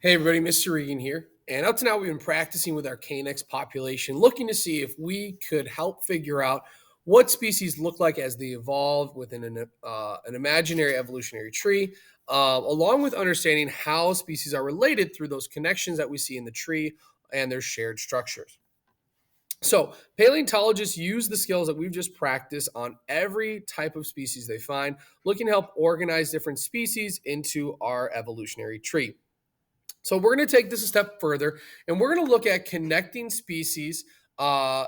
Hey everybody, Mr. Regan here. And up to now, we've been practicing with our Canex population, looking to see if we could help figure out what species look like as they evolve within an imaginary evolutionary tree, along with understanding how species are related through those connections that we see in the tree and their shared structures. So, paleontologists use the skills that we've just practiced on every type of species they find, looking to help organize different species into our evolutionary tree. So we're going to take this a step further, and we're going to look at connecting species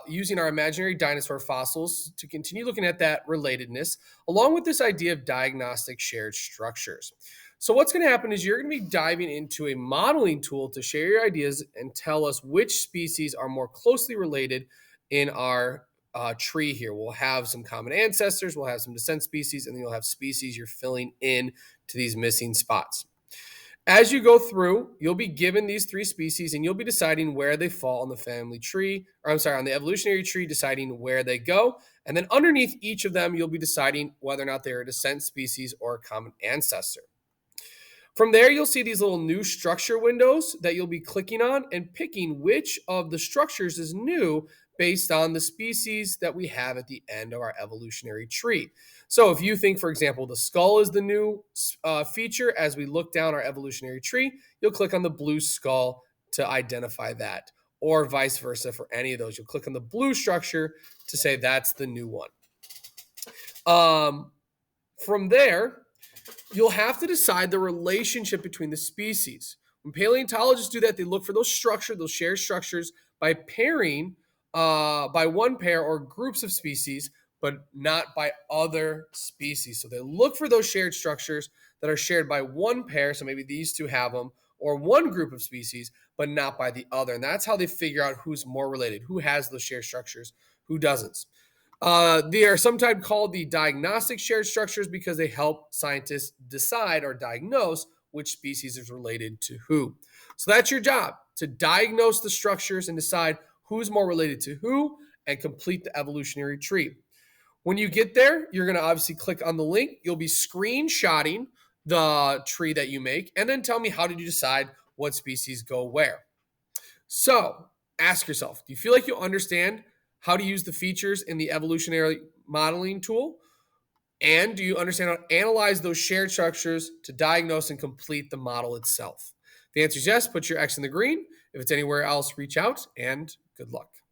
using our imaginary dinosaur fossils to continue looking at that relatedness, along with this idea of diagnostic shared structures. So what's going to happen is you're going to be diving into a modeling tool to share your ideas and tell us which species are more closely related in our tree here. We'll have some common ancestors, we'll have some descent species, and then you'll have species you're filling in to these missing spots. As you go through, you'll be given these three species and you'll be deciding where they fall on the family tree, or I'm sorry, on the evolutionary tree, deciding where they go. And then underneath each of them, you'll be deciding whether or not they're a descent species or a common ancestor. From there, you'll see these little new structure windows that you'll be clicking on and picking which of the structures is new based on the species that we have at the end of our evolutionary tree. So, if you think, for example, the skull is the new feature as we look down our evolutionary tree, you'll click on the blue skull to identify that, or vice versa for any of those. You'll click on the blue structure to say that's the new one. From there, you'll have to decide the relationship between the species. When paleontologists do that, they look for those shared structures by pairing by one pair or groups of species, but not by other species. So they look for those shared structures that are shared by one pair. So maybe these two have them, or one group of species, but not by the other. And that's how they figure out who's more related, who has those shared structures, who doesn't. They are sometimes called the diagnostic shared structures because they help scientists decide or diagnose which species is related to who. So that's your job, to diagnose the structures and decide who's more related to who and complete the evolutionary tree. When you get there, you're going to obviously click on the link. You'll be screenshotting the tree that you make and then tell me how did you decide what species go where. So ask yourself, do you feel like you understand how to use the features in the evolutionary modeling tool? And do you understand how to analyze those shared structures to diagnose and complete the model itself? The answer is yes. Put your X in the green. If it's anywhere else, reach out and good luck.